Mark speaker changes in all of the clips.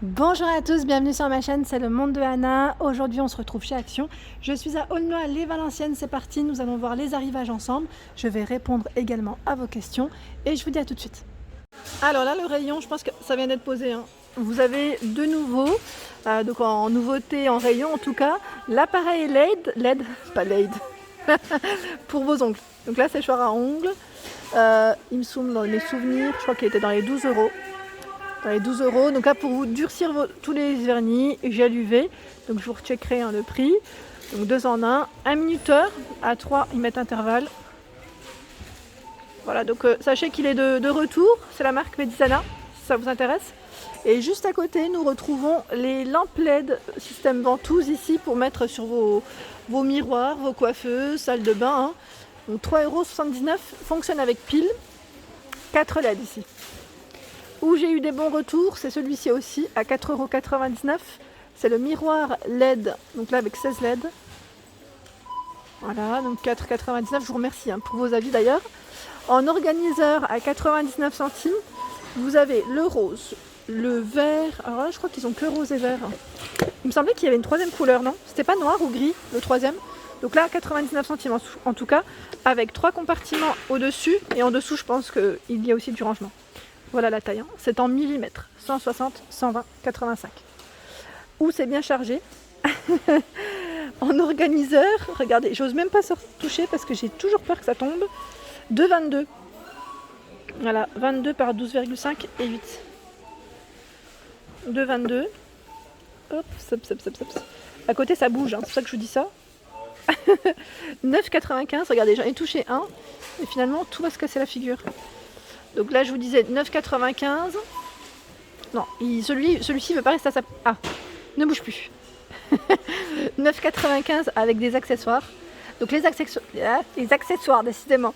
Speaker 1: Bonjour à tous, bienvenue sur ma chaîne, c'est le monde de Anna. Aujourd'hui on se retrouve chez Action. Je suis à Aulnoy-les-Valenciennes, c'est parti, nous allons voir les arrivages ensemble. Je vais répondre également à vos questions et je vous dis à tout de suite. Alors là le rayon, je pense que ça vient d'être posé. Vous avez de nouveau, donc en nouveauté en rayon en tout cas, l'appareil LED, pas LED, pour vos ongles. Donc là séchoir à ongles, il me semble dans mes souvenirs, je crois qu'il était dans les 12 €. Dans les 12 €. Donc là, pour vous durcir tous les vernis, gel UV. Donc je vous recheckerai le prix. Donc 2 en 1. 1 minuteur à 3 intervalle. Voilà, donc sachez qu'il est de retour. C'est la marque Medisana, si ça vous intéresse. Et juste à côté, nous retrouvons les lampes LED système ventouse ici pour mettre sur vos miroirs, vos coiffeuses, salle de bain. Donc 3,79 €. Fonctionne avec pile. 4 LED ici. Où j'ai eu des bons retours, c'est celui-ci aussi, à 4,99 €. C'est le miroir LED, donc là avec 16 LED. Voilà, donc 4,99 €. Je vous remercie pour vos avis d'ailleurs. En organiseur à 99 centimes, vous avez le rose, le vert. Alors là, je crois qu'ils ont que rose et vert. Il me semblait qu'il y avait une troisième couleur, non? C'était pas noir ou gris, le troisième? Donc là, 99 centimes en tout cas, avec 3 compartiments au-dessus. Et en dessous, je pense qu'il y a aussi du rangement. Voilà la taille, c'est en millimètres, 160, 120, 85. Où c'est bien chargé. En organiseur, regardez, j'ose même pas se toucher parce que j'ai toujours peur que ça tombe. 2,22. Voilà, 22 par 12,5 et 8. 2,22. Hop, sop. À côté ça bouge, c'est pour ça que je vous dis ça. 9,95, regardez, j'en ai touché un. Et finalement, tout va se casser la figure. Donc là, je vous disais 9,95. Non, celui-ci veut pas rester à sa... Ah, ne bouge plus. 9,95 avec des accessoires. Donc les accessoires, décidément,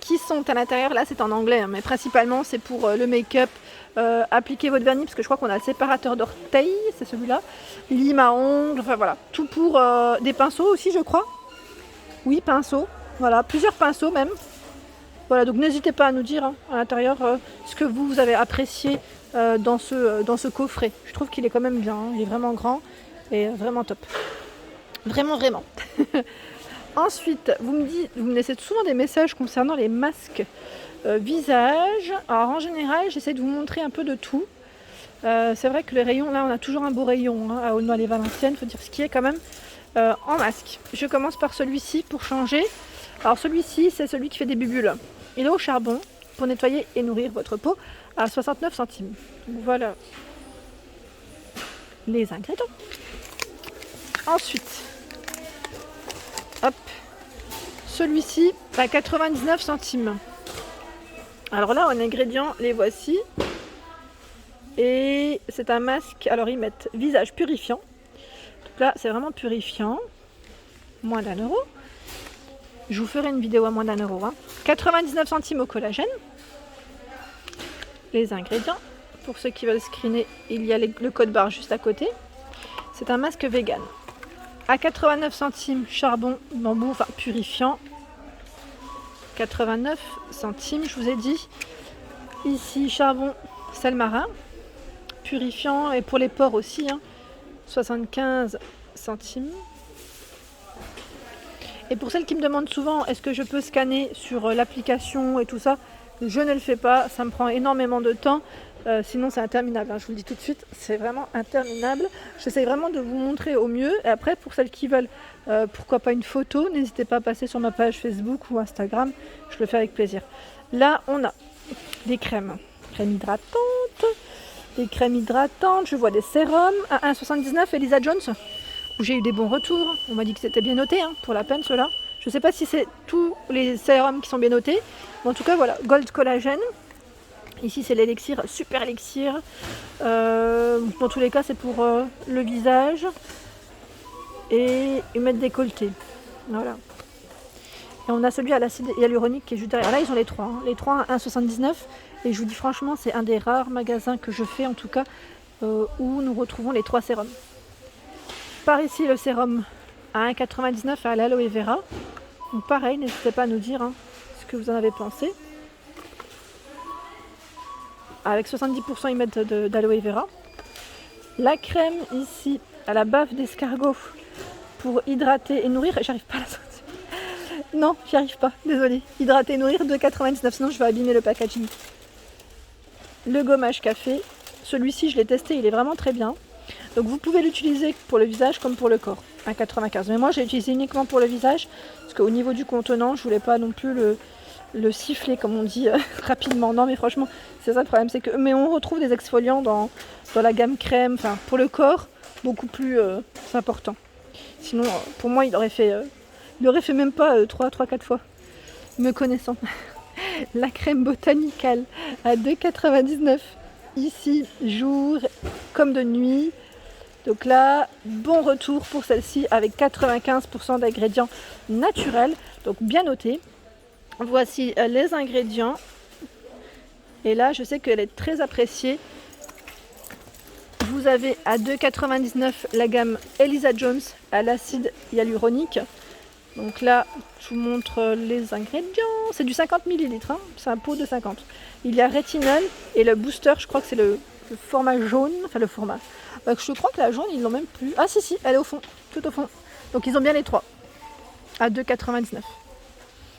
Speaker 1: qui sont à l'intérieur, là c'est en anglais, mais principalement c'est pour le make-up, appliquer votre vernis, parce que je crois qu'on a le séparateur d'orteils, c'est celui-là. Lime à ongles, enfin voilà. Tout pour des pinceaux aussi, je crois. Oui, pinceaux. Voilà, plusieurs pinceaux même. Voilà, donc n'hésitez pas à nous dire à l'intérieur ce que vous avez apprécié dans ce coffret. Je trouve qu'il est quand même bien, il est vraiment grand et vraiment top. Vraiment. Ensuite, vous me laissez souvent des messages concernant les masques visage. Alors en général, j'essaie de vous montrer un peu de tout. C'est vrai que les rayons, là on a toujours un beau rayon à Aulnoy-les-Valenciennes, il faut dire ce qui est quand même en masque. Je commence par celui-ci pour changer. Alors celui-ci, c'est celui qui fait des bulles. Il est au charbon pour nettoyer et nourrir votre peau à 69 centimes. Donc voilà les ingrédients. Ensuite, hop, celui-ci à 99 centimes. Alors là, en ingrédients, les voici. Et c'est un masque, alors ils mettent visage purifiant. Donc là, c'est vraiment purifiant. Moins d'1 €. Je vous ferai une vidéo à moins d'1 €. 99 centimes au collagène. Les ingrédients. Pour ceux qui veulent screener, il y a le code barre juste à côté. C'est un masque vegan. À 89 centimes, charbon, bambou, enfin purifiant. 89 centimes, je vous ai dit. Ici, charbon, sel marin. Purifiant et pour les pores aussi. 75 centimes. Et pour celles qui me demandent souvent, est-ce que je peux scanner sur l'application et tout ça, je ne le fais pas, ça me prend énormément de temps, sinon c'est interminable, je vous le dis tout de suite, c'est vraiment interminable. J'essaie vraiment de vous montrer au mieux, et après pour celles qui veulent, pourquoi pas une photo, n'hésitez pas à passer sur ma page Facebook ou Instagram, je le fais avec plaisir. Là on a des crèmes hydratantes, je vois des sérums à 1,79 Elisa Jones, où j'ai eu des bons retours. On m'a dit que c'était bien noté, pour la peine ceux-là. Je ne sais pas si c'est tous les sérums qui sont bien notés. Mais en tout cas, voilà, Gold Collagène. Ici, c'est l'élixir, super élixir. Dans tous les cas, c'est pour le visage et mettre décolleté. Voilà. Et on a celui à l'acide hyaluronique qui est juste derrière. Là, ils ont les trois. Les trois à 1,79. Et je vous dis franchement, c'est un des rares magasins que je fais, en tout cas, où nous retrouvons les 3 sérums. Par ici, le sérum à 1,99 à l'aloe vera. Donc pareil, n'hésitez pas à nous dire ce que vous en avez pensé. Avec 70% ils mettent d'aloe vera. La crème ici à la bave d'escargot pour hydrater et nourrir. J'arrive pas à la sortir. Non, j'y arrive pas, désolée. Hydrater et nourrir 2,99, sinon je vais abîmer le packaging. Le gommage café, celui-ci je l'ai testé, il est vraiment très bien. Donc vous pouvez l'utiliser pour le visage comme pour le corps, 1,95. Mais moi j'ai utilisé uniquement pour le visage, parce qu'au niveau du contenant, je voulais pas non plus le siffler comme on dit rapidement. Non mais franchement, c'est ça le problème, c'est que mais on retrouve des exfoliants dans la gamme crème, enfin pour le corps, beaucoup plus important. Sinon, pour moi, il aurait fait même pas 3-4 fois, me connaissant. La crème botanicale à 2,99. Ici, jour comme de nuit. Donc là, bon retour pour celle-ci avec 95% d'ingrédients naturels. Donc bien noté. Voici les ingrédients. Et là, je sais qu'elle est très appréciée. Vous avez à 2,99 la gamme Elisa Jones à l'acide hyaluronique. Donc là, je vous montre les ingrédients. C'est du 50 ml, hein. C'est un pot de 50. Il y a rétinol et le booster, je crois que c'est le format jaune. Enfin, le format. Je crois que la jaune, ils l'ont même plus. Ah si, elle est au fond, tout au fond. Donc ils ont bien les trois. À 2,99.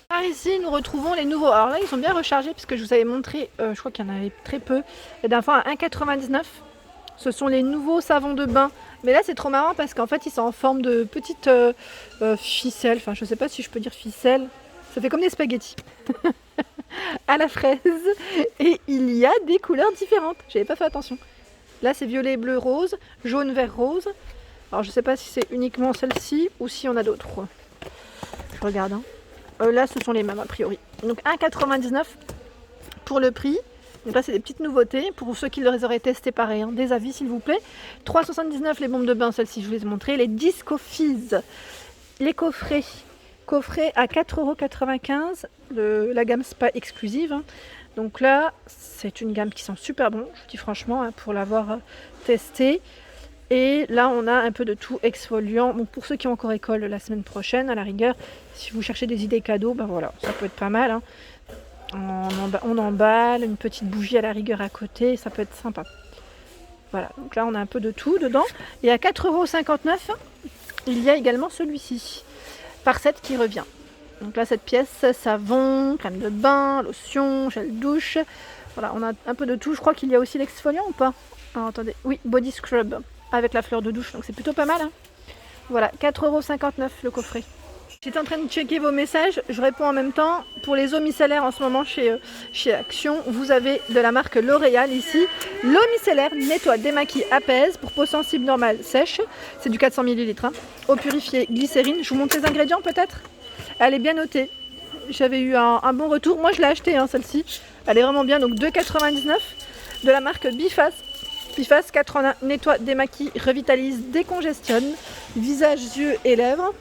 Speaker 1: Par ici, nous retrouvons les nouveaux. Alors là, ils sont bien rechargés puisque je vous avais montré, je crois qu'il y en avait très peu. La dernière fois à 1,99. Ce sont les nouveaux savons de bain. Mais là, c'est trop marrant parce qu'en fait, ils sont en forme de petites ficelles. Enfin, je sais pas si je peux dire ficelles. Ça fait comme des spaghettis. À la fraise. Et il y a des couleurs différentes. J'avais pas fait attention. Là, c'est violet, bleu, rose, jaune, vert, rose. Alors, je sais pas si c'est uniquement celle-ci ou si on a d'autres. Je regarde. Hein. Là, ce sont les mêmes a priori. Donc, 1,99 pour le prix. Donc là, c'est des petites nouveautés. Pour ceux qui les auraient testés pareil, hein, des avis s'il vous plaît. 3,79 les bombes de bain, celles-ci je vous les ai montrées. Les Disco Fizz, les coffrets. Coffret à 4,95 €, la gamme Spa exclusive. Hein. Donc là, c'est une gamme qui sent super bon, je vous dis franchement, hein, pour l'avoir testé. Et là, on a un peu de tout exfoliant. Bon, pour ceux qui ont encore école la semaine prochaine, à la rigueur, si vous cherchez des idées cadeaux, ben voilà, ça peut être pas mal. Hein. On emballe une petite bougie à la rigueur à côté, ça peut être sympa. Voilà, donc là on a un peu de tout dedans. Et à 4,59 €, il y a également celui-ci, par 7 qui revient. Donc là cette pièce, savon, crème de bain, lotion, gel douche. Voilà, on a un peu de tout. Je crois qu'il y a aussi l'exfoliant ou pas? Alors attendez, oui, body scrub avec la fleur de douche, donc c'est plutôt pas mal. Hein. Voilà, 4,59 € le coffret. J'étais en train de checker vos messages, je réponds en même temps. Pour les eaux micellaires en ce moment chez Action, vous avez de la marque L'Oréal ici. L'eau micellaire nettoie, démaquille, apaise pour peau sensible normale sèche. C'est du 400 ml. Hein. Eau purifiée, glycérine. Je vous montre les ingrédients peut-être. Elle est bien notée. J'avais eu un bon retour. Moi je l'ai achetée hein, celle-ci. Elle est vraiment bien. Donc 2,99 € de la marque Bifas. Bifas 4 en 1, nettoie, démaquille, revitalise, décongestionne. Visage, yeux et lèvres.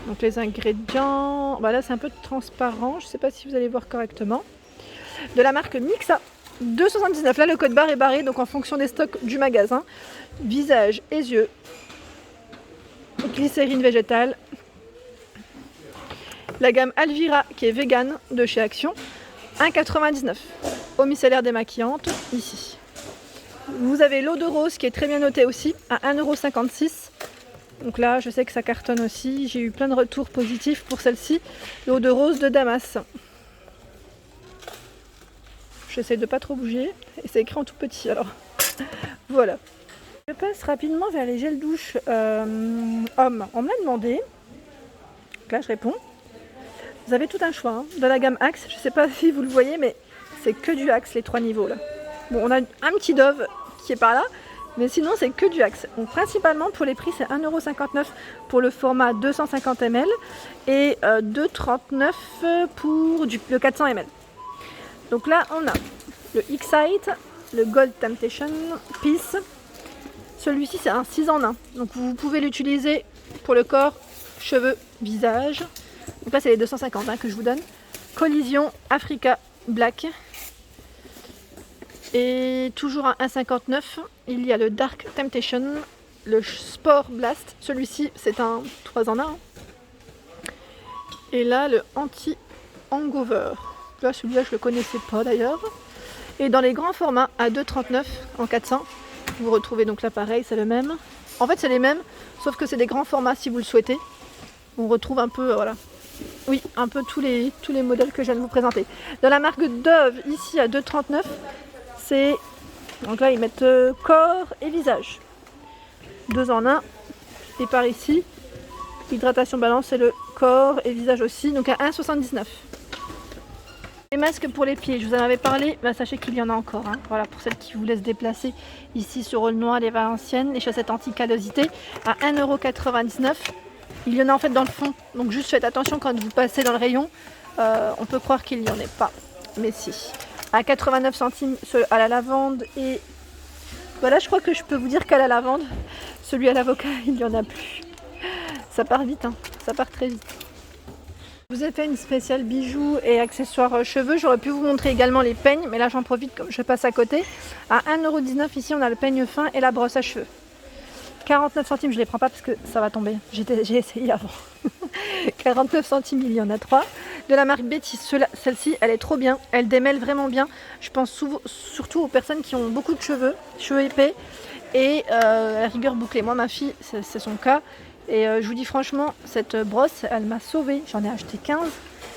Speaker 1: Donc les ingrédients, bah là c'est un peu transparent, je ne sais pas si vous allez voir correctement. De la marque Mixa, 2,79 €. Là le code barre est barré, donc en fonction des stocks du magasin. Visage et yeux. Glycérine végétale. La gamme Alvira qui est vegan de chez Action, 1,99 €. Eau micellaire démaquillante, ici. Vous avez l'eau de rose qui est très bien notée aussi, à 1,56 €. Donc là, je sais que ça cartonne aussi. J'ai eu plein de retours positifs pour celle-ci. L'eau de rose de Damas. J'essaie de pas trop bouger. Et c'est écrit en tout petit alors. Voilà. Je passe rapidement vers les gels douche hommes. On me l'a demandé. Donc là, je réponds. Vous avez tout un choix. Hein. De la gamme Axe. Je sais pas si vous le voyez, mais c'est que du Axe, les 3 niveaux là. Bon, on a un petit Dove qui est par là. Mais sinon, c'est que du Axe. Donc, principalement, pour les prix, c'est 1,59 € pour le format 250 ml et 2,39 € pour le 400 ml. Donc là, on a le Excite, le Gold Temptation Peace. Celui-ci, c'est un 6 en 1. Donc, vous pouvez l'utiliser pour le corps, cheveux, visage. Donc là, c'est les 250 hein, que je vous donne. Collision Africa Black. Et toujours à 1,59 €, il y a le Dark Temptation, le Sport Blast. Celui-ci, c'est un 3 en 1. Hein. Et là, le Anti-Hangover. Là, celui-là, je ne le connaissais pas d'ailleurs. Et dans les grands formats, à 2,39 € en 400. Vous retrouvez donc là pareil, c'est le même. En fait c'est les mêmes, sauf que c'est des grands formats si vous le souhaitez. On retrouve un peu, voilà. Oui, un peu tous les modèles que je viens de vous présenter. Dans la marque Dove, ici à 2,39, c'est... Donc là ils mettent corps et visage. 2 en 1. Et par ici, hydratation balance, c'est le corps et visage aussi, donc à 1,79. Les masques pour les pieds, je vous en avais parlé, bah sachez qu'il y en a encore. Hein. Voilà, pour celles qui voulaient se déplacer ici sur Aulnois, les Valenciennes, les chaussettes anti-callosité à 1,99 €. Il y en a en fait dans le fond, donc juste faites attention quand vous passez dans le rayon. On peut croire qu'il n'y en ait pas, mais si. À 89 centimes à la lavande et... Voilà, je crois que je peux vous dire qu'à la lavande, celui à l'avocat, il n'y en a plus. Ça part vite, hein. Ça part très vite. Je vous ai fait une spéciale bijoux et accessoires cheveux. J'aurais pu vous montrer également les peignes, mais là j'en profite comme je passe à côté. À 1,19 € ici, on a le peigne fin et la brosse à cheveux. 49 centimes, je ne les prends pas parce que ça va tomber. J'ai essayé avant. 49 centimes, il y en a 3. De la marque Betty, celle-ci, elle est trop bien. Elle démêle vraiment bien. Je pense surtout aux personnes qui ont beaucoup de cheveux épais et à rigueur bouclée. Moi, ma fille, c'est son cas. Et je vous dis franchement, cette brosse, elle m'a sauvée. J'en ai acheté 15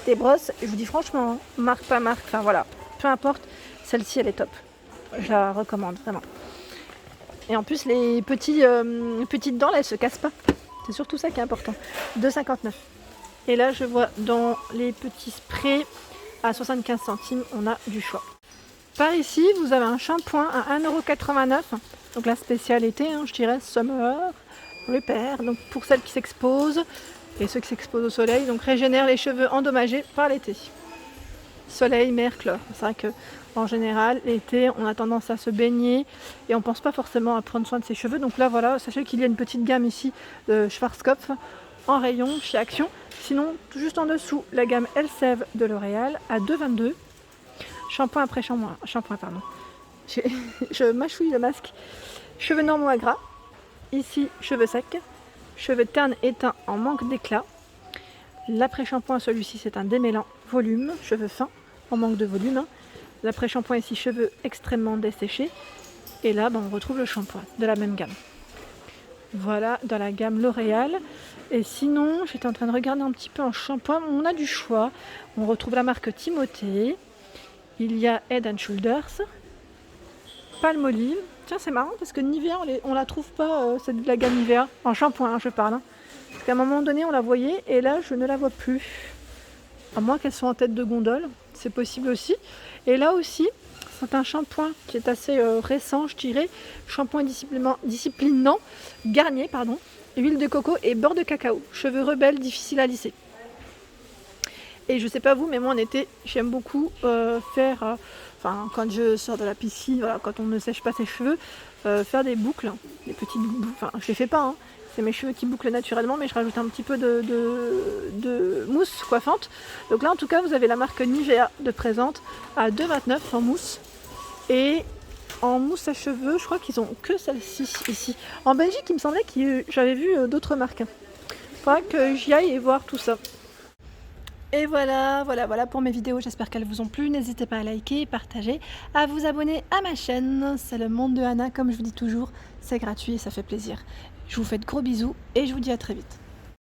Speaker 1: des brosses. Et je vous dis franchement, marque pas marque, enfin voilà, peu importe, celle-ci, elle est top. Je la recommande vraiment. Et en plus, les petites dents, là, elles se cassent pas. C'est surtout ça qui est important. 2,59. Et là, je vois dans les petits sprays à 75 centimes, on a du choix. Par ici, vous avez un shampoing à 1,89 €. Donc la spécialité, hein, je dirais Summer Repair. Donc pour celles qui s'exposent et ceux qui s'exposent au soleil. Donc régénère les cheveux endommagés par l'été. Soleil, mer, chlore. C'est vrai que en général, l'été, on a tendance à se baigner et on pense pas forcément à prendre soin de ses cheveux. Donc là, voilà, sachez qu'il y a une petite gamme ici de Schwarzkopf en rayon chez Action. Sinon, tout juste en dessous, la gamme Elseve de L'Oréal à 2,22 €. Shampoing après shampoing, pardon. Je mâchouille le masque. Cheveux normaux à gras. Ici, cheveux secs. Cheveux ternes éteints en manque d'éclat. L'après-shampoing, celui-ci, c'est un démêlant volume. Cheveux fins en manque de volume. Hein. L'après-shampoing ici, cheveux extrêmement desséchés. Et là, on retrouve le shampoing de la même gamme. Voilà, dans la gamme L'Oréal. Et sinon, j'étais en train de regarder un petit peu en shampoing. On a du choix. On retrouve la marque Timothée. Il y a Head & Shoulders. Palmolive. Tiens, c'est marrant parce que Nivea, on la trouve pas. C'est de la gamme Nivea. En shampoing, hein, je parle. Hein. Parce qu'à un moment donné, on la voyait. Et là, je ne la vois plus. À moins qu'elles soient en tête de gondole. C'est possible aussi. Et là aussi, c'est un shampoing qui est assez récent, je dirais. Shampoing disciplinant, Garnier, pardon. Huile de coco et beurre de cacao. Cheveux rebelles, difficiles à lisser. Et je sais pas vous, mais moi en été, j'aime beaucoup faire, quand je sors de la piscine, voilà, quand on ne sèche pas ses cheveux, faire des boucles, des petites boucles. Enfin, je les fais pas, hein. C'est mes cheveux qui bouclent naturellement, mais je rajoute un petit peu de mousse coiffante. Donc là, en tout cas, vous avez la marque Nivea de présente à 2,29 € en mousse. Et en mousse à cheveux, je crois qu'ils ont que celle-ci ici. En Belgique, il me semblait que j'avais vu d'autres marques. Il faudra que j'y aille et voir tout ça. Et voilà pour mes vidéos, j'espère qu'elles vous ont plu. N'hésitez pas à liker, partager, à vous abonner à ma chaîne. C'est le monde de Anna, comme je vous dis toujours, c'est gratuit et ça fait plaisir. Je vous fais de gros bisous et je vous dis à très vite.